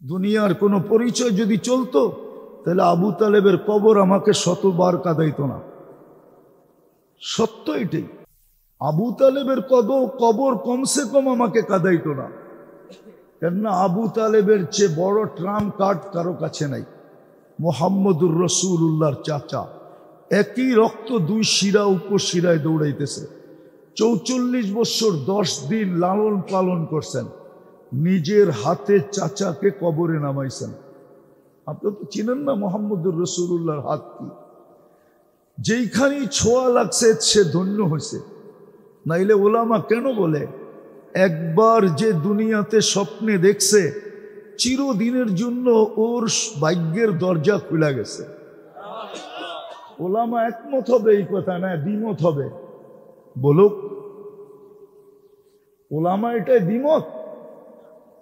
দুনিয়ার কোনো পরিচয় যদি চলতো তাহলে আবু তালেবের কবর আমাকে শতবার কাঁদাইতো না। সত্য এটাই, আবু তালেবের কবর কমসে কম আমাকে কাঁদাইতো না। কেননা আবু তালেবের চেয়ে বড় ট্রাম কার্ড কারো কাছে নাই। মুহাম্মদুর রাসূলুল্লাহর চাচা, একই রক্ত দুই শিরা উপশিরায় দৌড়াইতেছে। ৪৪ বছর 10 দিন লালন পালন করছেন, নিজের হাতে চাচাকে কবরে নামাইছেন। আপনি তো চিনেন না মুহাম্মদুর রাসূলুল্লাহর হাত কি, যেইখানেই ছোঁয়া লাগছে সে ধন্য হয়েছে। নাইলে ওলামা কেন বলে একবার যে দুনিয়াতে স্বপ্নে দেখছে চিরদিনের জন্য ওর ভাগ্যের দরজা খুলে গেছে। ওলামা একমত হবে এই কথা, না দ্বিমত হবে? বলুক, ওলামা এটাই দ্বিমত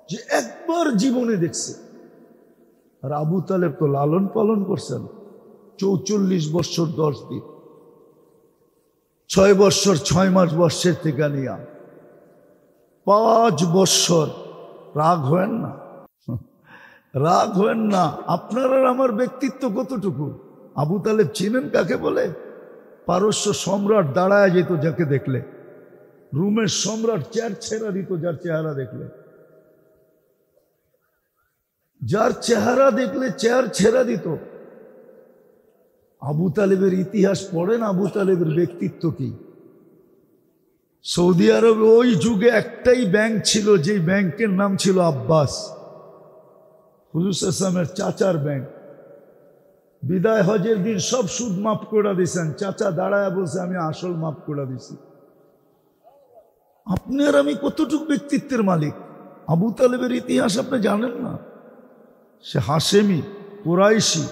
যে একবার জীবনে দেখছে। আর আবু তালেব তো লালন পালন করছেন ৪৪ বছর 10 দিন, 6 বছর 6 মাস বর্ষের থেকে নিয়া 5 বছর। রাগ হয়েন না, রাগ হয়েন না। আপনার আর আমার ব্যক্তিত্ব কতটুকু? আবু তালেব চিনেন কাকে বলে? পারস্য সম্রাট দাঁড়ায় যেত যাকে দেখলে, রুমের সম্রাট চেয়ার ছেড়া দিত যার চেহারা দেখলে, যার চেহারা দেখলে চেয়ার ছেড়া দিত। আবু তালেবের ইতিহাস পড়েন, আবু তালেবের ব্যক্তিত্ব কি। সৌদি আরবে ওই যুগে একটাই ব্যাংক ছিল, যেই ব্যাংকের নাম ছিল আব্বাস, হুজুর সাল্লাল্লাহু চাচার ব্যাংক। বিদায় হজের দিন সব সুদ মাফ করে দিয়েছেন, চাচা দাঁড়ায় বলছে আমি আসল মাফ করে দিছি। আপনি আর আমি কতটুকু ব্যক্তিত্বের মালিক? আবু তালেবের ইতিহাস আপনি জানেন না? সে হাশেমি, কুরাইশি।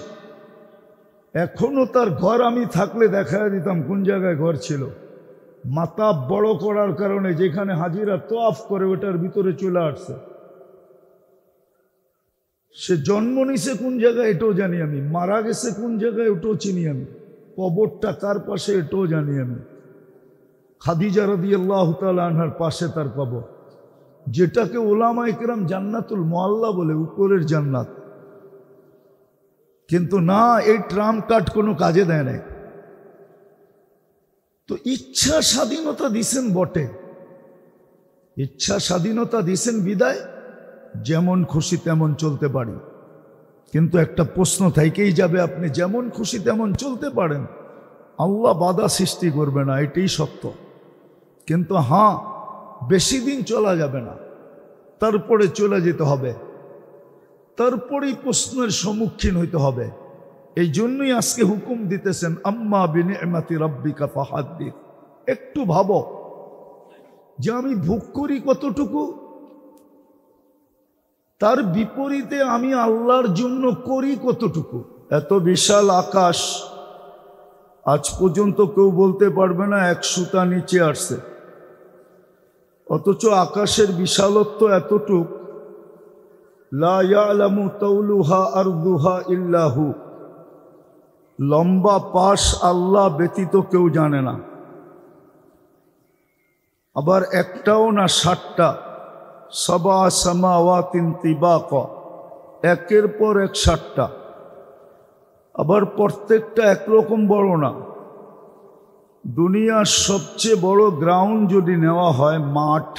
এখনো তার ঘর আমি থাকলে দেখায় দিতাম কোন জায়গায় ঘর ছিল। মাতাব বড় করার কারণে যেখানে হাজিরা তোয়াফ করে ওটার ভিতরে চলে আসছে। সে জন্ম নিছে কোন জায়গায় এটাও জানি আমি, মারা গেছে কোন জায়গায় ওটাও চিনি আমি, কবরটা কার পাশে এটাও জানি আমি। খাদিজা রাদিয়াল্লাহু তাআলা আনহার পাশে তার কবর, যেটাকে উলামায়ে কেরাম জান্নাতুল মুআল্লা বলে, উপরের জান্নাত। কিন্তু না, এই ট্রাম কার্ড কোনো কাজে দেয় নাই। তো ইচ্ছা স্বাধীনতা দিছেন বটে, ইচ্ছা স্বাধীনতা দিছেন বিদায় যেমন খুশি তেমন চলতে পারি। কিন্তু একটা প্রশ্ন থেকেই যাবে, আপনি যেমন খুশি তেমন চলতে পারেন, আল্লাহ বাধা সৃষ্টি করবে না, এটাই সত্য। কিন্তু হ্যাঁ, বেশি দিন চলা যাবে না, তারপরে চলে যেতে হবে, তারপরেই প্রশ্নের সম্মুখীন হইতে হবে। এই জন্যই আজকে হুকুম দিতেছেন আম্মা বিনিআমাতি রাব্বিকা ফাহাদ্দিস। একটু ভাবো যে আমি ভোগ করি কতটুকু, তার বিপরীতে আমি আল্লাহর জন্য করি কতটুকু। এত বিশাল আকাশ, আজ পর্যন্ত কেউ বলতে পারবে না 1 সুতা নিচে আসছে, অথচ আকাশের বিশালত্ব এতটুক। লা ইয়ালামু তাওলুহা আরদুহা ইল্লাহু, লম্বা পাশ আল্লাহ ব্যতীত কেউ জানে না। আবার একটাও না 60টা, সাবা সামাওয়াতিন তিবাকা, একের পর এক 60টা। আবার প্রত্যেকটা একরকম বড় না। দুনিয়ার সবচেয়ে বড় গ্রাউন্ড যদি নেওয়া হয় মাঠ,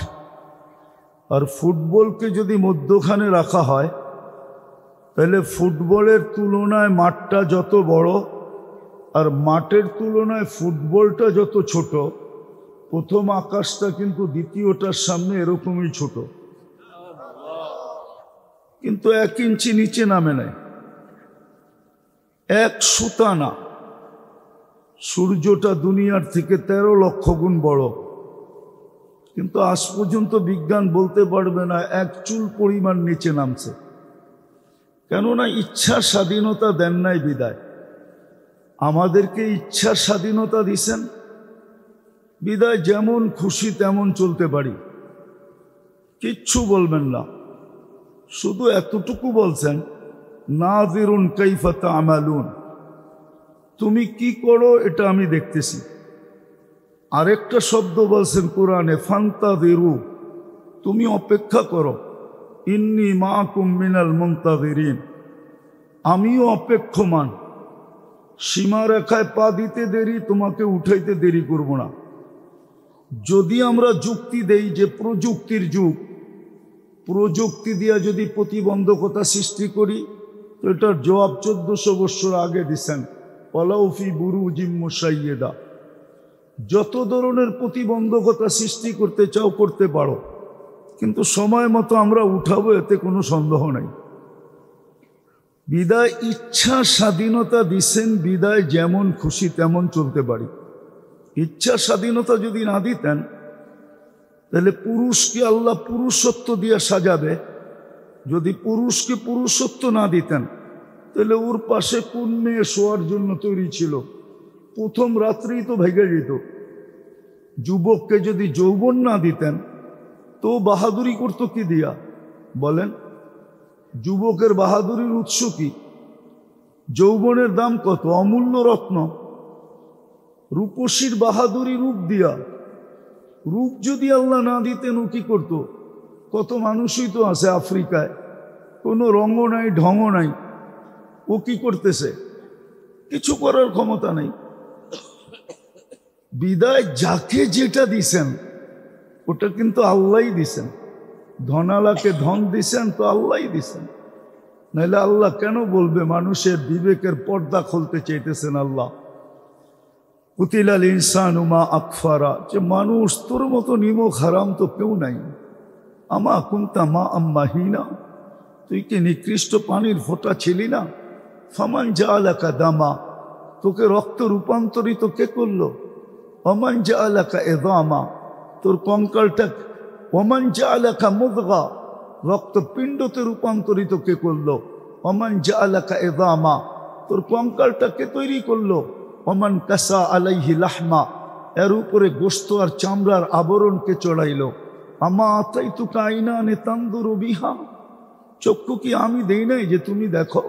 আর ফুটবলকে যদি মধ্যখানে রাখা হয়, তাহলে ফুটবলের তুলনায় মাঠটা যত বড় আর মাঠের তুলনায় ফুটবলটা যত ছোট, প্রথম আকাশটা কিন্তু দ্বিতীয়টার সামনে এরকমই ছোট, কিন্তু 1 ইঞ্চি নিচে নামে নাই, 1 সুতা না। সূর্যটা দুনিয়ার থেকে 13 লক্ষ গুণ বড়, কিন্তু আজ পর্যন্ত বিজ্ঞান বলতে পারবে না 1 চুল পরিমাণ নিচে নামছে। কেননা ইচ্ছার স্বাধীনতা দেন নাই বিদায়। আমাদেরকে ইচ্ছার স্বাধীনতা দিছেন বিদায় যেমন খুশি তেমন চলতে পারি, কিচ্ছু বলবেন না। শুধু এতটুকু বলছেন নাযিরুন কাইফা তা'মালুন, তুমি কি করো এটা আমি দেখতেছি। আরেকটা শব্দ বলছেন কোরআনে ফান্তাযিরু, তুমি অপেক্ষা করো, ইন্নী মাআকুম মিনাল মুনতাযিরিন, আমিও অপেক্ষমান। সীমারেখায় পা দিতে দেরি, তোমাকে উঠাইতে দেরি করব না। যদি আমরা যুক্তি দেই যে প্রযুক্তির যুগ, প্রযুক্তি দিয়া যদি প্রতিবন্ধকতা সৃষ্টি করি, তো এটার জবাব 1400 বছর আগে দিছেন, ওয়ালাউফি বুরুজিম মুশাইয়্যেদা। যত ধরনের প্রতিবন্ধকতা সৃষ্টি করতে চাও করতে পারো, কিন্তু সময় মতো আমরা উঠাবো, এতে কোনো সন্দেহ নাই। বিদায় ইচ্ছা স্বাধীনতা দিছেন, বিদায় যেমন খুশি তেমন চলতে পারি। ইচ্ছা স্বাধীনতা যদি না দিতেন, তাহলে পুরুষকে আল্লাহ পুরুষত্ব দিয়ে সাজাবে। যদি পুরুষকে পুরুষত্ব না দিতেন, তাহলে ওর পাশে কোন মেয়ে শোয়ার জন্য তৈরি ছিল? প্রথম রাত্রেই তো ভেঙে যেত। যুবককে যদি যৌবন না দিতেন, তো বাহাদুরি করতো কি দিয়া বলেন? যুবকের বাহাদুরির উৎস কি? যৌবনের দাম কত? অমূল্য রত্ন। রূপসীর বাহাদুরি রূপ দিয়া। রূপ যদি আল্লাহ না দিতেন, ও কি করতো? কত মানুষই তো আছে আফ্রিকায়, কোনো রঙও নাই, ঢঙও নাই, ও কি করতেছে? কিছু করার ক্ষমতা নেই। বিদায় যাকে যেটা দিছেন, ওটা কিন্তু আল্লাহই দিছেন। ধনালাকে ধন দিছেন, তো আল্লাহই দিছেন। নাহলে আল্লাহ কেন বলবে মানুষের বিবেকের পর্দা খুলতে চাইতেছেন আল্লাহ? কুতিলাল ইনসানু মা আকফারা, যে মানুষ তোর মতো নিমক হারাম তো কেউ নাই। আমা কুনতা মা আম্মাহিনা, তুই কি নিকৃষ্ট পানির ফোঁটা ছিলি না? ফামান জাআলাকা দামা, তোকে রক্ত রূপান্তরিত কে করলো? ওমান জাআলাকা ইযামা, তোর কঙ্কালটা। ওমান জাআলাকা মুদগা, রক্তপিণ্ডতে রূপান্তরিত কে করলো? ওমান জাআলাকা ইযামা, তোর কঙ্কালটা কে তৈরি করলো? ওমান কাসা আলাইহি লাহমা, এর উপরে গোশত আর চামড়ার আবরণকে চড়াইলো। আমা আতাইতুকা আইনানে তানদুরু বিহা, চক্ষু কি আমি দেই নাই যে তুমি দেখো?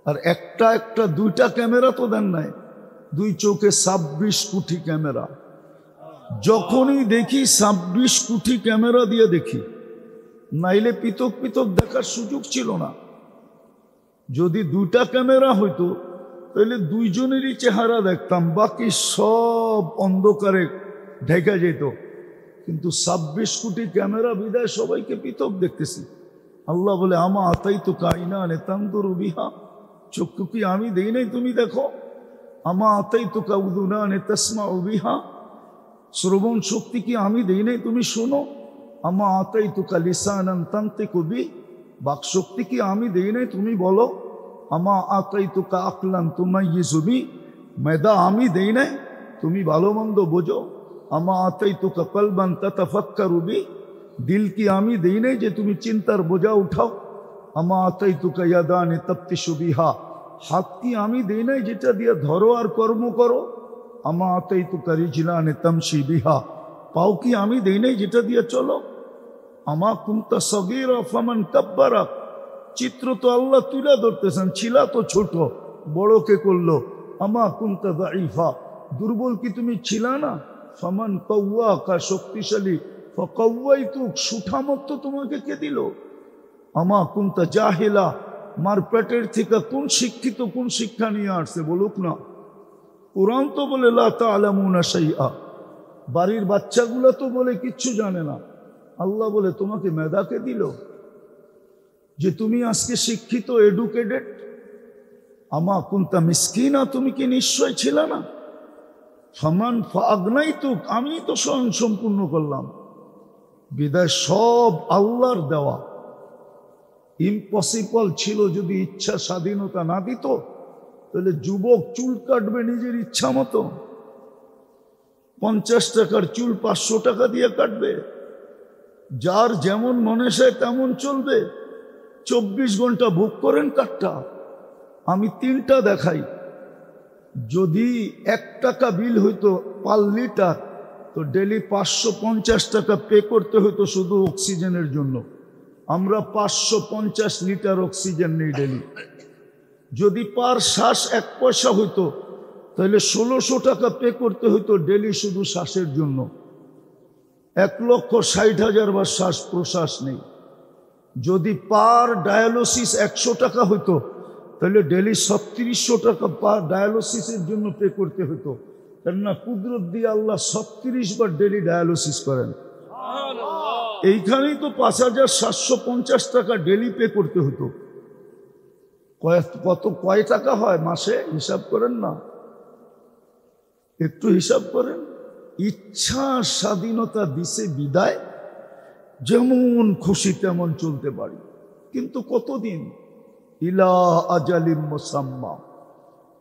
আর একটা একটা দুইটা ক্যামেরা তো দেন নাই, দুই চোখে 26 কোটি ক্যামেরা। যখনই দেখি 26 কোটি ক্যামেরা দিয়ে দেখি, নাইলে পৃথক পৃথক দেখার সুযোগ ছিল না। যদি দুইটা ক্যামেরা হইতো, তাহলে দুইজনেরই চেহারা দেখতাম, বাকি সব অন্ধকারে ঢেকে যেত। কিন্তু 26 কোটি ক্যামেরা বিদায় সবাইকে পৃথক দেখতেছি। আল্লাহ বলে আমা আতাইতুকা আইনানে তানদুরু বিহা, চক্ষু কি আমি দেই নাই তুমি দেখো? আমা আতাইতুকা উযুনানে তাসমাউ বিহা, শ্রবণ শক্তি কি আমি দেই নাই তুমি শোনো? আমা আতাইতুকা লিসানান তানতিকু বি, বাক শক্তি কি আমি দেই নাই তুমি বলো? আমা আতাইতুকা আকলান তুমাইয়িজু বি, মেধা আমি দেই নাই তুমি ভালো মন্দ বোঝো? আমা আতাইতুকা কলবান তাতাফাক্কারু বি, দিল কি আমি দেই নাই যে তুমি চিন্তার বোঝা উঠাও? আমা আতাইতুকা ইয়াদানে তাফতিশু বিহা, হাত কি আমি দেই নাই যেটা দিয়ে ধরো আর কর্ম করো? আমা আতাইতুকা রিজলানে তামশি বিহা, পাও কি আমি দেই নাই যেটা দিয়ে চলো? আমা কুনতা সগীরা ফামান কাব্বারা, চিত্র তো আল্লাহ তুলে ধরতেছেন, ছিলা তো ছোট, বড় কে করলো? আমা কুনতা দাঈফা, দুর্বল কি তুমি ছিলা না? ফামান কাওয়াকা, শক্তিশালী, ফাকাওয়াইতুক, সুঠামত তোমাকে কে দিল? আমা কুনতা জাহিলা, মার পেটের থেকে কোন শিক্ষিত কোন শিক্ষা নিয়ে আসছে বলুক না? কোরআন তো বলে লা তা'লামুনা শাইআ, বাড়ির বাচ্চাগুলো তো বলে কিচ্ছু জানে না। আল্লাহ বলে তোমাকে মেধাকে দিল যে তুমি আজকে শিক্ষিত, এডুকেটেড। আমা কুনতা মিসকিনা, তুমি কি নিশ্চয় ছিল না? ফামান ফাগনাইতুক, আমি তো স্বয়ং সম্পূর্ণ করলাম। বিদায় সব আল্লাহর দেওয়া। ইম্পসিবল ছিল যদি ইচ্ছা স্বাধীনতা না দিত, তাহলে যুবক চুল কাটবে নিজের ইচ্ছা মতো। 50 টাকার চুল 500 টাকা দিয়ে কাটবে, যার যেমন মনে চায় তেমন চলবে। 24 ঘন্টা ভোগ করেন কাটটা। আমি 3টা দেখাই। যদি 1 টাকা বিল হইতো পার লিটার, তো ডেলি 550 টাকা পে করতে হতো শুধু অক্সিজেনের জন্য। আমরা 550 লিটার অক্সিজেন নেই ডেলি। যদি পার শ্বাস 1 পয়সা হইতো, তাহলে 1600 টাকা পে করতে হইতো ডেলি শুধু শ্বাসের জন্য। 1,60,000 বার শ্বাস প্রশ্বাস নেই। যদি পার ডায়ালিসিস 100 টাকা হতো তাহলে ডেলি 3600 টাকা পার ডায়ালিসিসের জন্য পে করতে হতো। কেননা কুদরত দিয়ে আল্লাহ 36 বার ডেলি ডায়ালিসিস করেন। এইখানেই তো 5750 টাকা ডেলি পে করতে হতো। কয় টাকা হয় মাসে? হিসাব করেন না, একটু হিসাব করেন। ইচ্ছা স্বাধীনতা দিছে বিদায়, যেমন খুশি তেমন চলতে পারি, কিন্তু কতদিন? ইলা আজালিম মুসাম্মা,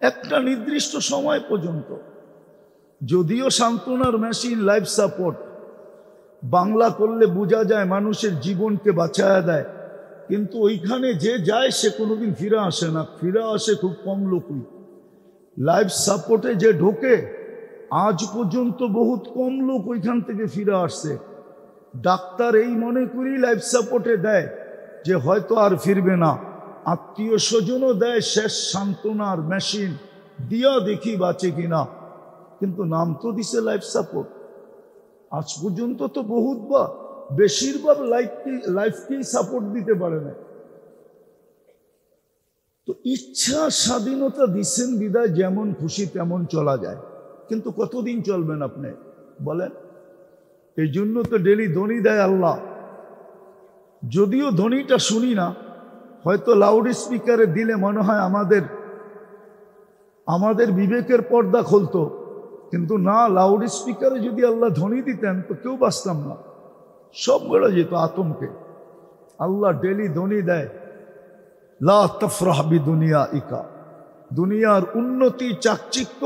একটা নির্দিষ্ট সময় পর্যন্ত। যদিও সান্ত্বনার মেশিন, লাইফ সাপোর্ট বাংলা করলে বোঝা যায় মানুষের জীবনকে বাঁচায়া দেয়, কিন্তু ওইখানে যে যায় সে কোনোদিন ফিরে আসে না, ফিরে আসে খুব কম লোকই। লাইফ সাপোর্টে যে ঢোকে আজ পর্যন্ত বহুত কম লোক ওইখান থেকে ফিরে আসছে। ডাক্তার এই মনে করি লাইফ সাপোর্টে দেয় যে হয়তো আর ফিরবে না, আত্মীয় স্বজনও দেয় শেষ সান্ত্বনার মেশিন দিয়া দেখি বাঁচে কিনা, কিন্তু নাম তো দিছে লাইফ সাপোর্ট। আজ পর্যন্ত তো বহুত বা বেশিরভাগ লাইফকেই সাপোর্ট দিতে পারে না। তো ইচ্ছা স্বাধীনতা দিচ্ছেন বিদায় যেমন খুশি তেমন চলা যায়, কিন্তু কতদিন চলবেন আপনি বলেন? এই জন্য তো ডেলি ধ্বনি দেয় আল্লাহ। যদিও ধ্বনিটা শুনি না, হয়তো লাউড স্পিকারে দিলে মনে হয় আমাদের বিবেকের পর্দা খুলতো, কিন্তু না, লাউড স্পিকারে যদি আল্লাহ ধ্বনি দিতেন তো কেউ বাঁচতাম না, সব বেড়ে যেত আতঙ্কে। আল্লাহ ডেলি ধ্বনি দেয়, লা তফরাহ বিদুনিয়া ইকা, দুনিয়ার উন্নতি চাকচিক্য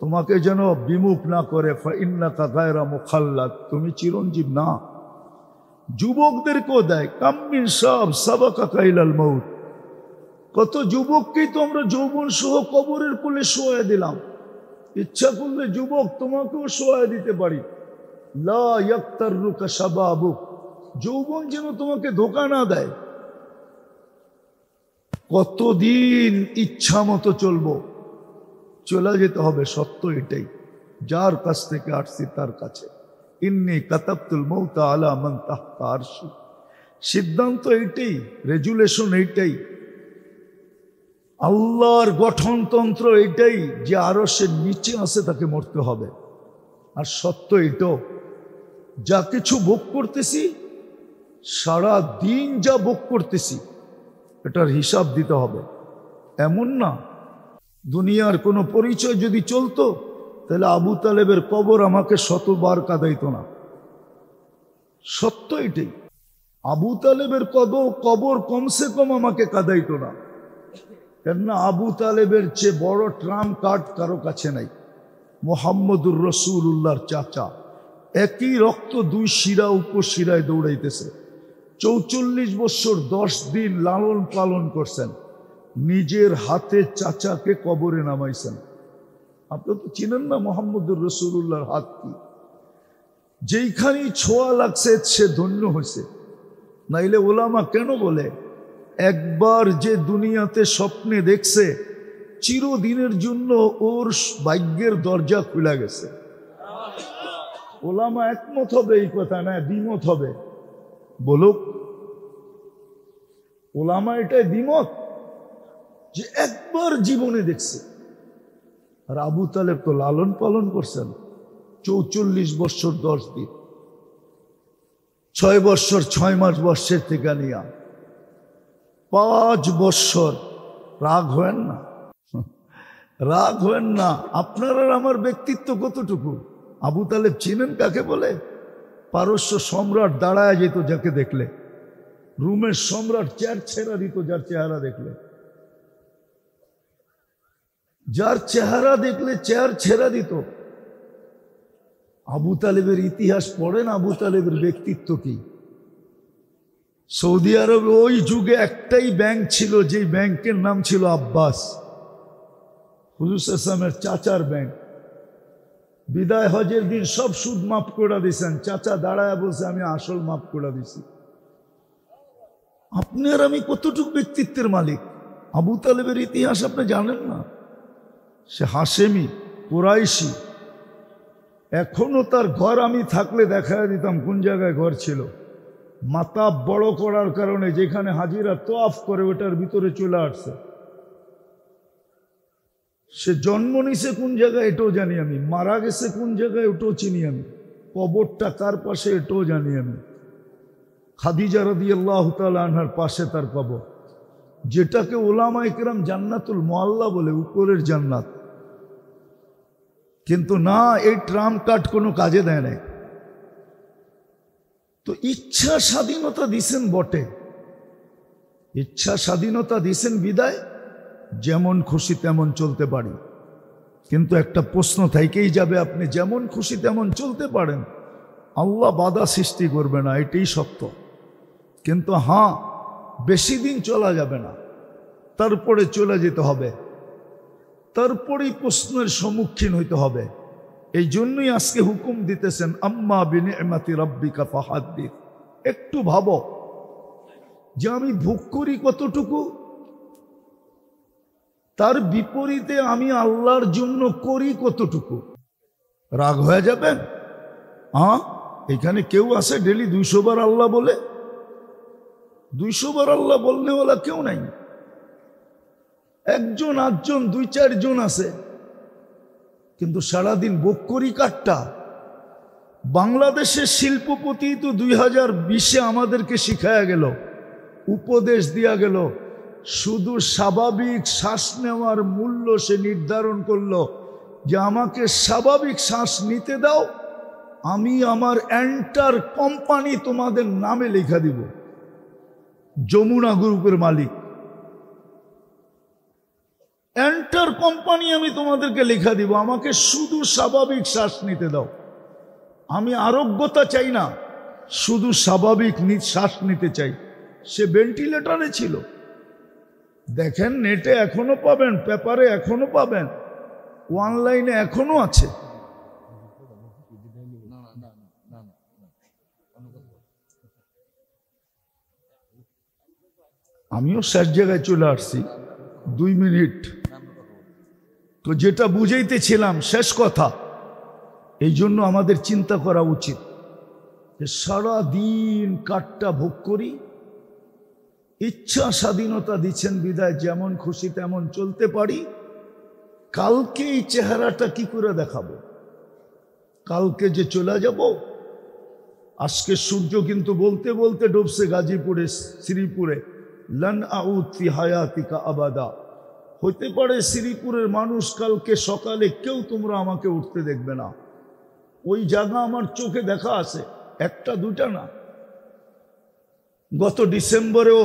তোমাকে যেন বিমুখ না করে, ফাইন্নাকা গায়রা মুখাল্লাদ, তুমি চিরঞ্জীব না। যুবকদেরকেও দেয়, কাম্মিন সব সাবাকা কাইলাল মউত, কত যুবককেই তো আমরা যৌবন সহ কবরের কোলে শোয়া দিলাম। ইচ্ছা করলে যুবক তোমাকেও শোয়া দিতে পারি। লা ইয়াক্তাররুকা শাবাবুক, যৌবন যেন তোমাকে ধোঁকা না দেয়। কতদিন ইচ্ছা মতো চলবো? চলে যেতে হবে, সত্য এটাই। যার কাছ থেকে আসছি তার কাছে। ইন্নী কাতাবতুল মৌতা আলা মান তাহতা আরশি, সিদ্ধান্ত এইটাই, রেজুলেশন এইটাই, আল্লাহর গঠনতন্ত্র এইটাই যে আরশের নিচে আছে তাকে মরতে হবে। আর সত্য এটাও, যা কিছু ভোগ করতেছি, সারা দিন যা ভোগ করতেছি এটার হিসাব দিতে হবে। এমন না দুনিয়ার কোনো পরিচয় যদি চলতো তাহলে আবু তালেবের কবর আমাকে 100বার কাঁদাইতো না। সত্য এটাই, আবু তালেবের কবর কমসে কম আমাকে কাঁদাইতো না। কেননা আবু তালেবের চেয়ে বড় ট্রাম্প কার্ড কারো কাছে নাই। মুহাম্মদুর রাসূলুল্লাহর চাচা, একই রক্ত দুই শিরা উপশিরায় দৌড়াইতেছে। 44 বছর 10 দিন লালন পালন করছেন, নিজের হাতে চাচাকে কবরে নামাইছেন। আপনি তো চিনেন না মুহাম্মদুর রাসূলুল্লাহর হাত কি, যেইখানেই ছোঁয়া লাগছে সে ধন্য হয়েছে। নাইলে ওলামা কেন বলে, একবার যে দুনিয়াতে স্বপ্নে দেখছে চিরদিনের জন্য ওর ভাগ্যের দরজা খুলে গেছে। ওলামা একমত হবে এই কথা, না দ্বিমত হবে? বলুক, ওলামা এটাই দ্বিমত যে একবার জীবনে দেখছে। আর আবু তালেব তো লালন পালন করছেন 44 বছর 10 দিন, 6 বছর 6 মাস বর্ষের থেকে নিয়া 5 বছর। রাগ হয়েন না, রাগ হয়েন না। আপনার আর আমার ব্যক্তিত্ব কতটুকু? আবু তালেব চিনেন কাকে বলে? পারস্য সম্রাট দাঁড়ায় যেত যাকে দেখলে, রুমের সম্রাট চেয়ার ছেড়া দিত যার চেহারা দেখলে, যার চেহারা দেখলে চেয়ার ছেড়া দিত। আবু তালেবের ইতিহাস পড়েন, আবু তালেবের ব্যক্তিত্ব কি। সৌদি আরবে ওই যুগে একটাই ব্যাংক ছিল, যে ব্যাংকের নাম ছিল আব্বাস, হুজুর সাল্লাল্লাহু চাচার ব্যাংক। বিদায় হজের দিন সব সুদ মাফ করে দিয়েছেন, চাচা দাঁড়ায় বলছে আমি আসল মাফ করে দিছি। আপনার আমি কতটুকু ব্যক্তিত্বের মালিক? আবু তালেবের ইতিহাস আপনি জানেন না? সে হাশেমি, কুরাইশি। এখনো তার ঘর আমি থাকলে দেখা দিতাম কোন জায়গায় ঘর ছিল। মাথা বড় করার কারণে যেখানে হাজিরা তোয়াফ করে ওটার ভিতরে চলে আসছে। সে জন্ম নিছে কোন জায়গায় এটাও জানি আমি, মারা গেছে কোন জায়গায় ওটাও চিনি আমি, কবরটা কার পাশে এটাও জানি আমি। খাদিজা রাদিয়াল্লাহু তাআলা আনহার পাশে তার কবর, যেটাকে ওলামায়ে কেরাম জান্নাতুল মুআল্লা বলে, উপরের জান্নাত। কিন্তু না, এই ট্রাম কার্ড কোনো কাজে দেয় নাই। তো ইচ্ছা স্বাধীনতা দিছেন বটে, ইচ্ছা স্বাধীনতা দিছেন বিদায় যেমন খুশি তেমন চলতে পারি। কিন্তু একটা প্রশ্ন থেকেই যাবে, আপনি যেমন খুশি তেমন চলতে পারেন, আল্লাহ বাধা সৃষ্টি করবে না, এটাই সত্য। কিন্তু হ্যাঁ, বেশি দিন চলা যাবে না, তারপরে চলে যেতে হবে, তারপরেই প্রশ্নের সম্মুখীন হইতে হবে। এই জন্যই আজকে হুকুম দিতেছেন আম্মা বিনিআমাতি রাব্বিকা ফাহাদ্দিস। একটু ভাবো যে আমি ভোগ করি কতটুকু, তার বিপরীতে আমি আল্লাহর জন্য করি কতটুকু। রাগ হয়ে যাবেন? হ্যাঁ, এখানে কেউ আছে ডেলি 200 বার আল্লাহ বলে? 200 বার আল্লাহ বলনেওয়ালা কেউ নাই। একজন আটজন 2-4 জন আছে, কিন্তু সারাদিন ভোগ করি কাটটা। বাংলাদেশের শিল্পপতি তো 2020-এ আমাদেরকে শিখায়া গেল, উপদেশ দিয়া গেল, শুধু স্বাভাবিক শ্বাস নেওয়ার মূল্য সে নির্ধারণ করলো যে আমাকে স্বাভাবিক শ্বাস নিতে দাও, আমি আমার এন্টার কোম্পানি তোমাদের নামে লেখা দিব। যমুনা গ্রুপের মালিক, এন্টার কোম্পানি আমি তোমাদেরকে লেখা দিব, আমাকে শুধু স্বাভাবিক শ্বাস নিতে দাও। আমি আরোগ্যতা চাই না, শুধু স্বাভাবিক শ্বাস নিতে চাই। সে ভেন্টিলেটরে ছিল, দেখেন নেটে এখনো পাবেন, পেপারে এখনো পাবেন, অনলাইনে এখনো আছে। আমিও শেষ জায়গায় চলে আসছি, 2 মিনিট। তো যেটা বুঝাইতেছিলাম, শেষ কথা, এই জন্য আমাদের চিন্তা করা উচিত যে সারা দিন কাঠটা ভোগ করি, ইচ্ছা স্বাধীনতা দিচ্ছেন বিদায় যেমন খুশি তেমন চলতে পারি। কালকে এই চেহারাটা কি করে দেখাবো? কালকে যে চলে যাব। আজকে সূর্য কিন্তু বলতে বলতে ডুবছে গাজীপুরে, শ্রীপুরে। লান আউদ ফি হায়াতিকা আবাদা। হইতে পারে শ্রীপুরের মানুষ কালকে সকালে কেউ তোমরা আমাকে উঠতে দেখবে না। ওই জায়গা আমার চোখে দেখা আছে, 1-2টা না। গত ডিসেম্বরেও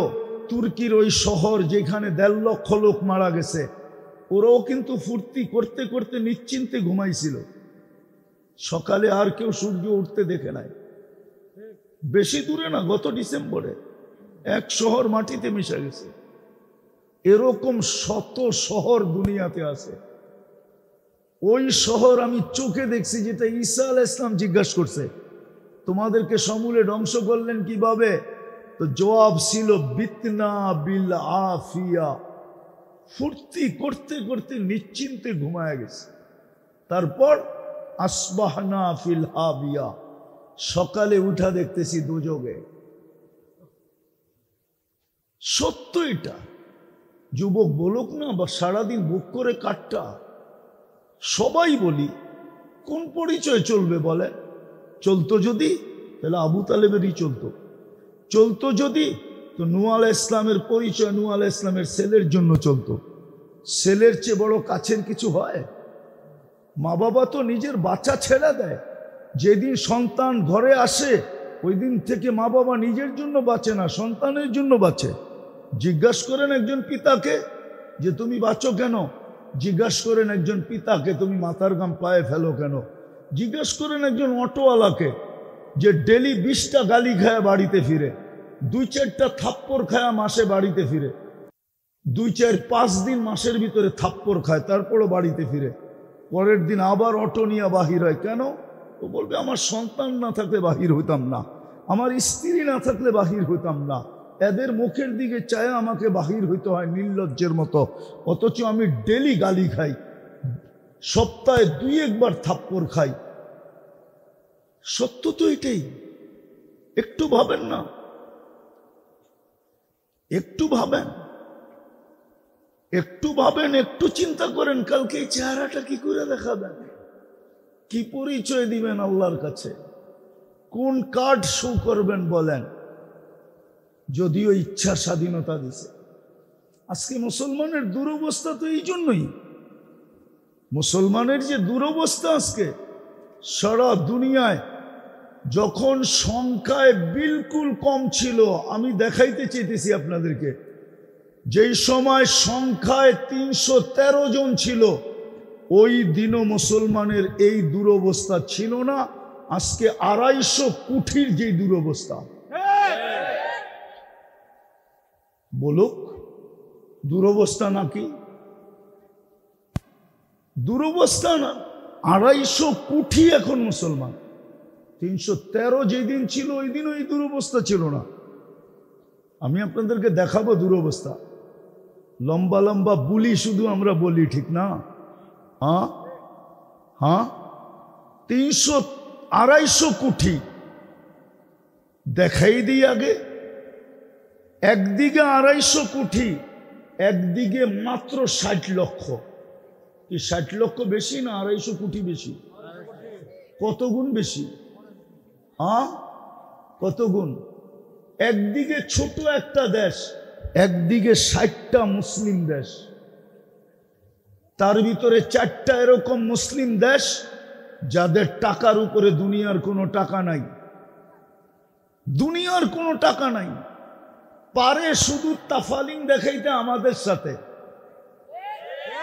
তুর্কির ওই শহর যেখানে 1.5 লক্ষ লোক মারা গেছে, ওরাও কিন্তু ফুর্তি করতে করতে নিশ্চিন্তে ঘুমাইছিল। সকালে আর কেউ সূর্য উঠতে দেখে নাই। বেশি দূরে না, গত ডিসেম্বরে এক শহর মাটিতে মিশে গেছে। এরকম শত শহর দুনিয়াতে আছে। ওই শহর আমি চোখে দেখছি, যেটা ঈসা আলাইহিস সালাম জিজ্ঞাসা করছে, তোমাদেরকে সমূলে ধ্বংস করলেন কিভাবে? তো জবাব ছিল বিতনা বিল আফিয়া। ফুর্তি করতে করতে নিশ্চিন্তে ঘুমায় গেছে। তারপর আসবাহনা ফিল হাবিয়া, সকালে উঠা দেখতেছি দুযোগে। সত্য এটা, যুবক বলুক না বা সারাদিন বুক করে কাটটা, সবাই বলি, কোন পরিচয় চলবে বলে? চলতো যদি, তাহলে আবু তালেবেরই চলতো। চলতো যদি, তো নূহ আলাইহিস ইসলামের পরিচয় নূহ আলাইহিস ইসলামের ছেলের জন্য চলতো। ছেলের চেয়ে বড় কাছের কিছু হয়? মা বাবা তো নিজের বাচ্চা ছেড়ে দেয়। যেদিন সন্তান ঘরে আসে, ওই দিন থেকে মা বাবা নিজের জন্য বাঁচে না, সন্তানের জন্য বাঁচে। জিজ্ঞাসা করেন একজন পিতাকে যে তুমি বাঁচো কেন? জিজ্ঞাসা করেন একজন পিতাকে তুমি মাথার ঘাম পায়ে ফেলো কেন? জিজ্ঞাসা করেন একজন অটোওয়ালাকে যে ডেলি 20টা গালি খায় বাড়িতে ফিরে, 2-4টা থাপ্পড় খায় মাসে বাড়িতে ফিরে, 2-4-5 দিন মাসের ভিতরে থাপ্পড় খায়, তারপরও বাড়িতে ফিরে, পরের দিন আবার অটো নিয়ে বাহির হয়। কেন? ও বলবে আমার সন্তান না থাকলে বাহির হইতাম না, আমার স্ত্রী না থাকলে বাহির হইতাম না, এদের মুখের দিকে চায় আমাকে বাহির হইতে হয় নির্লজ্জের মতো। অথচ আমি ডেলি গালি খাই, সপ্তাহে 2-1 বার থাপ্পড় খাই। সত্য তো এটাই। একটু ভাবেন না, একটু ভাবেন, একটু ভাবেন, একটু চিন্তা করেন, কালকে এই চেহারাটা কি করে দেখাবেন, কি পরিচয় দিবেন আল্লাহর কাছে, কোন কার্ড শো করবেন বলেন। যদিও ইচ্ছা স্বাধীনতা দিছে। আজকে মুসলমানের দুরবস্থা তো এই জন্যই, মুসলমানের যে দুরবস্থা আজকে সারা দুনিয়ায়, যখন সংখ্যায় বিলকুল কম ছিল, আমি দেখাইতে চাইতেছি আপনাদেরকে, যেই সময় সংখ্যায় 313 জন ছিল, ওই দিনও মুসলমানের এই দুরবস্থা ছিল না। আজকে 250 কোটির যে দুরবস্থা, বলুক দুরবস্থা নাকি? দুরবস্থা না, 250 কোটি এখন মুসলমান। 313 যেদিন ছিল ওই দিন ওই দুরবস্থা ছিল না। আমি আপনাদেরকে দেখাবো দুরবস্থা। লম্বা লম্বা বুলি শুধু আমরা বলি, ঠিক না? হ্যাঁ হ্যাঁ, 250 কোটি দেখাই দিই আগে। একদিকে 250 কোটি, একদিকে মাত্র 60 লক্ষ। কি 60 লক্ষ বেশি না 250 কোটি বেশি? কত গুণ বেশি? হ্যাঁ, কত গুণ? একদিকে ছোট একটা দেশ, একদিকে 60টা মুসলিম দেশ, তার ভিতরে 4টা এরকম মুসলিম দেশ যাদের টাকার উপরে দুনিয়ার কোনো টাকা নাই, দুনিয়ার কোনো টাকা নাই, পারে শুধু তাফালিং দেখাইতে আমাদের সাথে।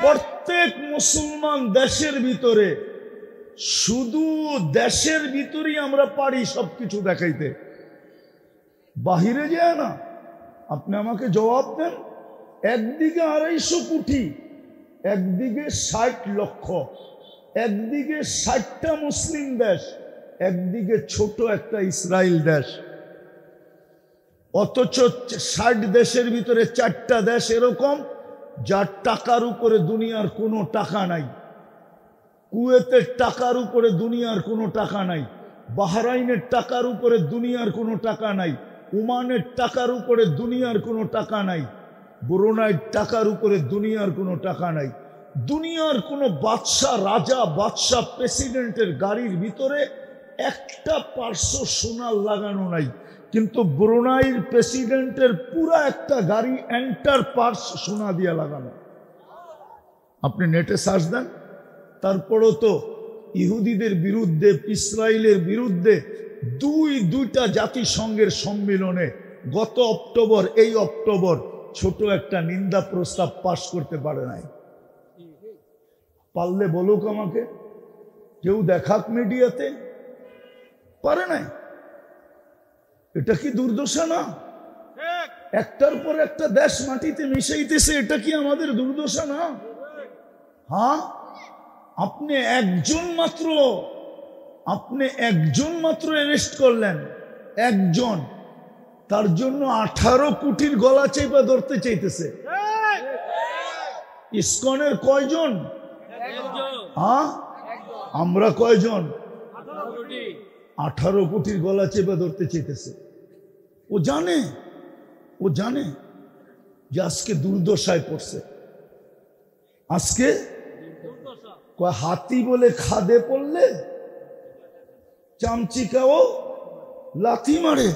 প্রত্যেক মুসলমান দেশের ভিতরে, শুধু দেশের ভিতরেই আমরা পারি সবকিছু দেখাইতে, বাহিরে যায় না। আপনি আমাকে জবাব দেন, একদিকে 250 কোটি, একদিকে 60 লক্ষ, একদিকে 60টা মুসলিম দেশ, একদিকে ছোট একটা ইসরায়েল দেশ। অথচ 60 দেশের ভিতরে 4টা দেশ এরকম যার টাকার উপরে দুনিয়ার কোনো টাকা নাই। কুয়েতের টাকার উপরে দুনিয়ার কোনো টাকা নাই, বাহরাইনের টাকার উপরে দুনিয়ার কোনো টাকা নাই, ওমানের টাকার উপরে দুনিয়ার কোনো টাকা নাই, ব্রুনাইয়ের টাকার উপরে দুনিয়ার কোনো টাকা নাই। দুনিয়ার কোনো বাদশাহ, রাজা, বাদশাহ, প্রেসিডেন্টের গাড়ির ভিতরে একটা পার্শ্ব সোনার লাগানো নাই, কিন্তু ব্রুনাইয়ের প্রেসিডেন্টের পুরা একটা গাড়ি এন্টার পার্স সোনা দিয়ে লাগানো। আপনি নেটে সার্চ দেন। তারপরও তো ইহুদিদের বিরুদ্ধে, ইসরায়েলের বিরুদ্ধে দুইটা জাতিসংঘের সম্মেলনে গত অক্টোবর, এই অক্টোবর ছোট একটা নিন্দা প্রস্তাব পাশ করতে পারে নাই। পারলে বলুক আমাকে, কেউ দেখাক মিডিয়াতে, পারে নাই। এটা কি দুর্দশা না? একটার পর একটা দেশ মাটিতে মিশাইতেছে, এটা কি আমাদের দুর্দশা না? হ্যাঁ, আপনি একজন মাত্র অ্যারেস্ট করলেন, একজন, তার জন্য 18 কোটির গলা চেপে ধরতে চাইতেছে। ইসকনের কয়জন? হ্যাঁ, আমরা কয়জন? 18 কোটির গলা চেপে ধরতে চাইতেছে। ও জানে যে আজকে দুর্দশায় পড়ছে। আজকে হাতি বলে খাদে পড়লে চামচিকাও লাথি মারে,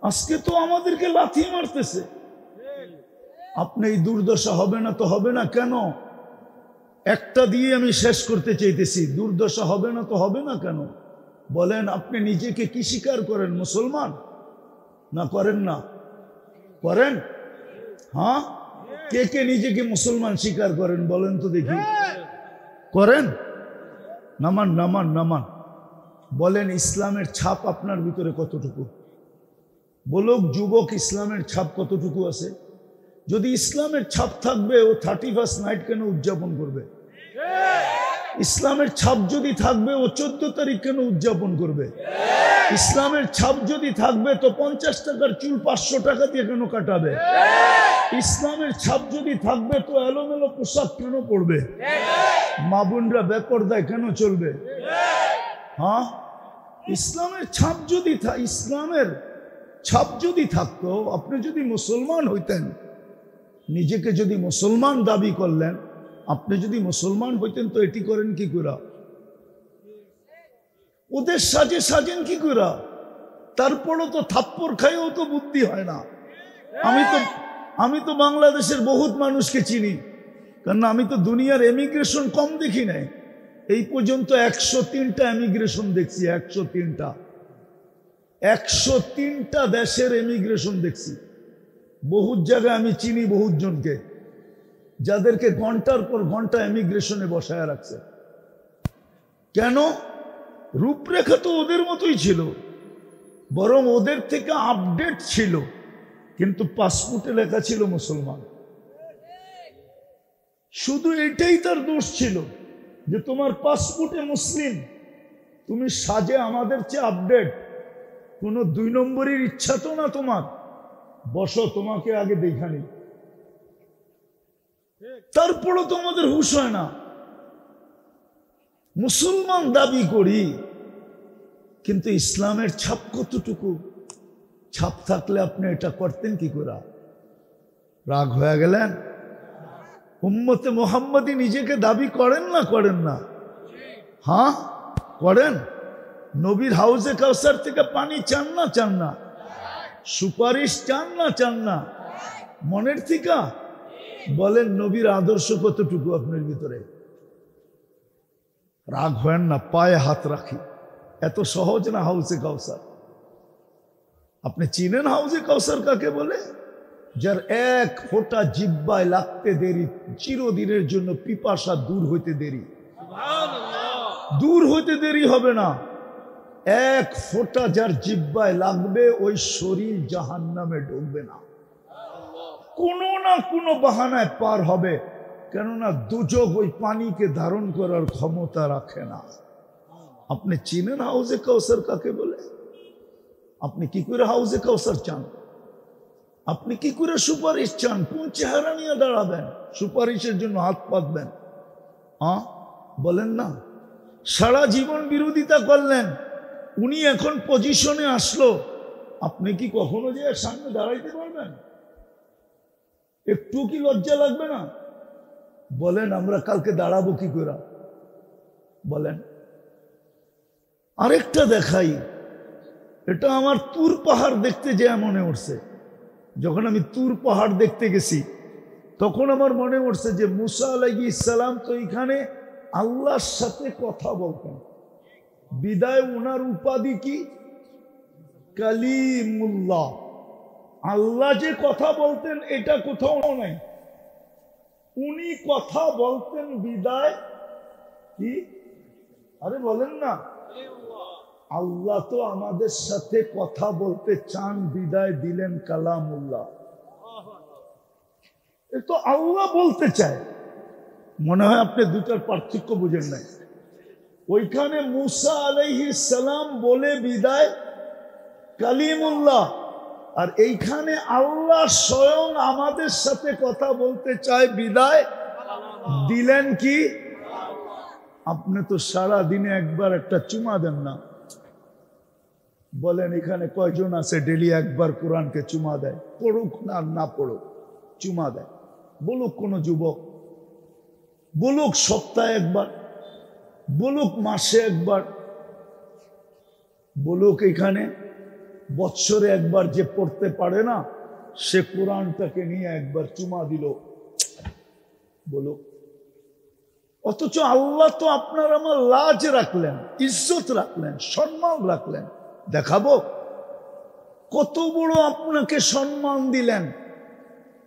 আজকে তো আমাদেরকে লাথি মারতেছে। আপনি এই দুর্দশা হবে না তো হবে না কেন? একটা দিয়ে আমি শেষ করতে চাইতেছি, দুর্দশা হবে না তো হবে না কেন বলেন? আপনি নিজেকে কি স্বীকার করেন? মুসলমান না করেন না? করেন? হ্যাঁ, কে কে নিজেকে মুসলমান স্বীকার করেন বলেন তো দেখি। করেন? নামান নামান নামান। বলেন ইসলামের ছাপ আপনার ভিতরে কতটুকু? বলুক যুবক, ইসলামের ছাপ কতটুকু আছে? যদি ইসলামের ছাপ থাকবে, ও 31st নাইট কেন উদযাপন করবে? ইসলামের ছাপ যদি থাকবে, ও 14 তারিখ কেন উদযাপন করবে? ইসলামের ছাপ যদি থাকবে, তো 50 টাকার চুল 500 টাকা দিয়ে কেন কাটাবে? ইসলামের ছাপ যদি থাকবে, তো এলোমেলো পোশাক কেন পড়বে? মা বোনরা বেপরদায় কেন চলবে? হ্যাঁ, ইসলামের ছাপ যদি ইসলামের ছাপ যদি থাকতো, আপনি যদি মুসলমান হইতেন, নিজেকে যদি মুসলমান দাবি করলেন, আপনি যদি মুসলমান হইতেন তো এটি করেন কি করে? ওদের সাজে সাজেন কি করে? তারপরও তো থাপ্পড় খাইও তো বুদ্ধি হয় না। আমি তো বাংলাদেশের বহুত মানুষকে চিনি, কারণ আমি তো দুনিয়ার এমিগ্রেশন কম দেখি নাই। এই পর্যন্ত 103টা এমিগ্রেশন দেখছি। 103টা দেশের এমিগ্রেশন দেখছি। বহুত জায়গায় আমি চিনি বহুত জনকে, যাদেরকে ঘন্টার পর ঘন্টা এমিগ্রেশনে বসায় রাখছে। কেন? রূপরেখা তো ওদের মতোই ছিল, বরং ওদের থেকে আপডেট ছিল, কিন্তু পাসপোর্টে লেখা ছিল মুসলমান। শুধু এটাই তার দোষ ছিল যে তোমার পাসপোর্টে মুসলিম, তুমি সাজে আমাদের চেয়ে আপডেট। কোনো 2 নম্বরের ইচ্ছা তো না তোমার, বসো তোমাকে আগে দেখানি। তারপরও তোমাদের হুঁশ হয় না। মুসলমান দাবি করি, কিন্তু ইসলামের ছাপ কতটুকু? ছাপ থাকলে আপনি এটা করতেন কি করে? রাগ হয়ে গেলেন? উম্মতে মুহাম্মাদি নিজেকে দাবি করেন না করেন না? হ্যাঁ করেন। নবীর হাউজে কাউসার থেকে পানি চান না চান না? সুপারিশ চান না চান না? মনের থেকে বলেন নবীর আদর্শ কতটুকু আপনার ভিতরে? রাগ হয় না, পায়ে হাত রাখি। এত সহজ না হাউজে কাউসার। আপনি চিনেন হাউজে কাউসার কাকে বলে? যার এক ফোঁটা জিহ্বায় লাগতে দেরি, চিরদিনের জন্য পিপাসা দূর হইতে দেরি। দূর হইতে দেরি হবে না। এক ফোঁটা যার জিহ্বায় লাগবে, ওই শরীর জাহান্নামে ঢুকবে না, কোনো না কোনো বাহানায় পার হবে। কেননা দুজক ওই পানিকে ধারণ করার ক্ষমতা রাখে না। আপনি চিনেন হাউজে কাউসার কাকে বলে? আপনি কি করে হাউজে কাউসার চান? আপনি কি করে সুপারিশ চান? কোন চেহারা নিয়ে দাঁড়াবেন? সুপারিশের জন্য হাত পাতবেন? বলেন না। সারা জীবন বিরোধিতা করলেন, উনি এখন পজিশনে আসলো, আপনি কি কখনো যে সামনে দাঁড়াইতে পারবেন? একটু কি লজ্জা লাগবে না? বলেন আমরা কালকে দাঁড়াবো কি করে? বলেন। আরেকটা দেখাই, এটা আমার তুর পাহাড় দেখতে যে মনে উঠছে। যখন আমি তুর পাহাড় দেখতে গেছি, তখন আমার মনে উঠছে যে মুসা আলাইহিস সালাম তো এখানে আল্লাহর সাথে কথা বলতেন। বিদায় ওনার উপাধি কি? কালিমুল্লাহ। আল্লাহ যে কথা বলতেন এটা কোথাও নাই। উনি কথা বলতেন বিদায় কি? আরে বলেন না। আল্লাহ তো আমাদের সাথে কথা বলতে চান, বিদায় দিলেন কালামুল্লাহ। এ তো আল্লাহ বলতে চায়। মনে হয় আপনি দুটার পার্থক্য বুঝেন নাই। ওইখানে মুসা আলাইহিস সালাম বলে বিদায় কালিমুল্লাহ, আর এইখানে আল্লাহ স্বয়ং আমাদের সাথে কথা বলতে চায়, বিদায় দিলেন কি? আপনি তো সারা দিনে একবার একটা চুমা দেন না। বলেন এখানে কয়জন আছে ডেলি একবার কোরআনকে চুমা দেয়? পড়ুক না না পড়ুক, চুমা দেয়। বলুক কোন যুবক, বলুক সপ্তাহে একবার, বলুক মাসে একবার, বলুক এখানে বৎসরে একবার। যে পড়তে পারে না সে কোরআনটাকে নিয়ে একবার চুমা দিল, বলুক। অথচ আল্লাহ তো আপনার আমার লাজ রাখলেন, ইজ্জত রাখলেন, সম্মান রাখলেন। দেখাবো কত বড় আপনাকে সম্মান দিলেন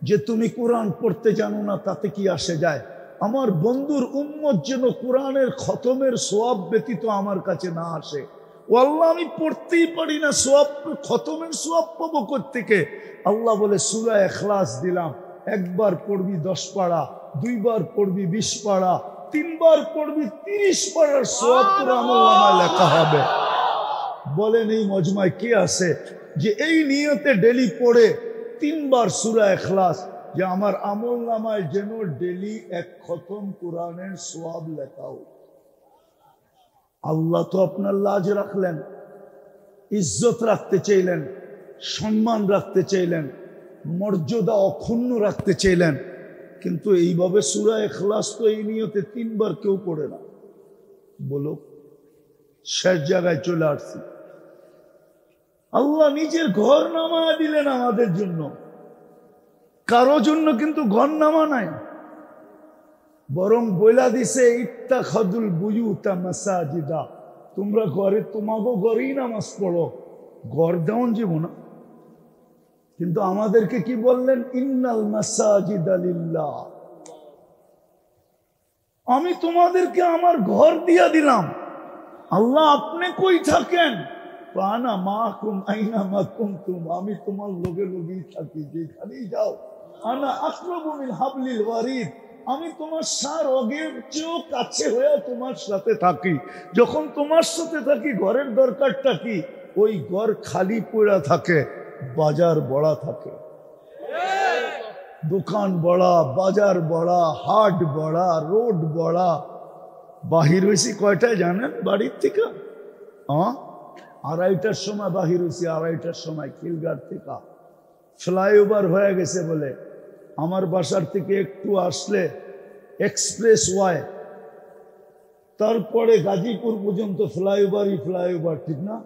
যে তুমি কোরআন পড়তে জানো না, তাতে কি আসে যায়? আমার বন্ধুর উম্মত যেন কোরআনের খতমের সোয়াব ব্যতীত আমার কাছে না আসে। ও আল্লাহ, আমি পড়তেই পারি না, সোয়াব খতমের সোয়াব পাবো কোত্থেকে? আল্লাহ বলে সূরা ইখলাস দিলাম, একবার পড়বি 10 পারা, 2 বার পড়বি 20 পারা, 3 বার পড়বি 30 পারার সোয়াব পুরো আমলনামায় লেখা হবে। বলেন এই মজমায় কে আছে যে এই নিয়তে ডেলি পড়ে 3 বার সূরা ইখলাস, যে আমার আমলনামায় যেন ডেলি 1 খতম কোরআনের সোয়াব লেখা হোক? আল্লাহ তো আপনার লাজ রাখলেন, ইজ্জত রাখতে চাইলেন, সম্মান রাখতে চাইলেন, মর্যাদা অক্ষুণ্ণ রাখতে চাইলেন, কিন্তু এইভাবে সূরা ইখলাস তো এই নিয়তে 3 বার কেউ পড়ে না। বলো, শেষ জায়গায় চলে আসছি। আল্লাহ নিজের ঘর নামায় দিলেন আমাদের জন্য, কারো জন্য কিন্তু ঘর নামা নাই, বরং বইলা দিছে ইত্তাখাযুল বুয়ুতা মাসাজিদা, তোমরা ঘরে তোমাগো ঘরেই নামাজ পড়ো, ঘর দেওয়ান যাব না। কিন্তু আমাদেরকে কি বললেন? ইন্নাল মাসাজিদা লিল্লাহ, আমি তোমাদেরকে আমার ঘর দিয়া দিলাম। আল্লাহ আপনি কই থাকেন? আনা মাকুম আইনা মা কুনতুম, আমি তোমার লগে লগেই থাকি, যেখানেই যাও। আনা আকরাবু মিন হাবলিল ওয়ারিদ, আমি তোমার রগের চেয়েও কাছে হয়ে তোমার সাথে থাকি। যখন তোমার সাথে থাকি ঘরের দরকারটা কি? ওই ঘর খালি পড়া থাকে, বাজার বড়া থাকে, দোকান বড়া, বাজার বড়া, হাট বড়া, রোড বড়া। বাহির হয়েছি কয়টায় জানেন? বাড়ির থেকে 2:30টার সময় বাহির হয়েছি, 2:30টার সময় খিলগাঁর থেকে। ফ্লাইওভার হয়ে গেছে বলে আমার বাসার থেকে একটু আসলে এক্সপ্রেস ওয়ে, তারপরে গাজীপুর পর্যন্ত ফ্লাইওভারই ফ্লাইওভার, ঠিক না?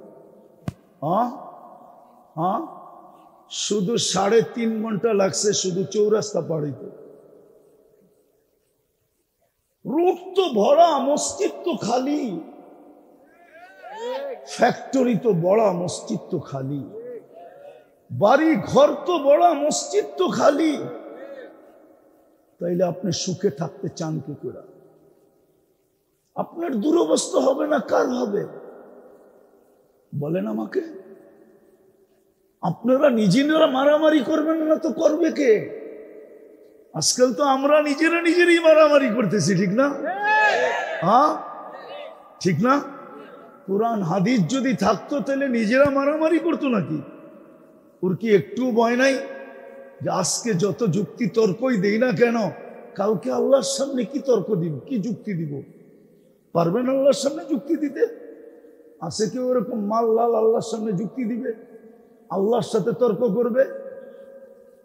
শুধু 3.5 ঘন্টা লাগছে শুধু চৌরাস্তা পাড়িতে। রোড তো ভরা, মসজিদ তো খালি, ফ্যাক্টরি তো বড়, মসজিদ তো খালি, বাড়ি ঘর তো বড়, মসজিদ তো খালি। তাইলে আপনি সুখে থাকতে চান কি করে? আপনার দুরবস্থা হবে না, কার হবে বলেন আমাকে? আপনারা নিজেরা মারামারি করবেন না তো করবে কে? আজকাল তো আমরা নিজেরাই মারামারি করতেছি, ঠিক না? ঠিক না? কোরআন হাদিস যদি থাকতো তাহলে নিজেরা মারামারি করতো নাকি? ওর কি একটু ভয় নাই যে আজকে যত যুক্তি তর্কই দেই না কেন, কালকে আল্লাহর সামনে কি তর্ক দিব, কি যুক্তি দিব? পারবেন আল্লাহর সামনে যুক্তি দিতে? আছে কেউ এরকম মাল্লাল আল্লাহর সামনে যুক্তি দিবে, আল্লাহর সাথে তর্ক করবে?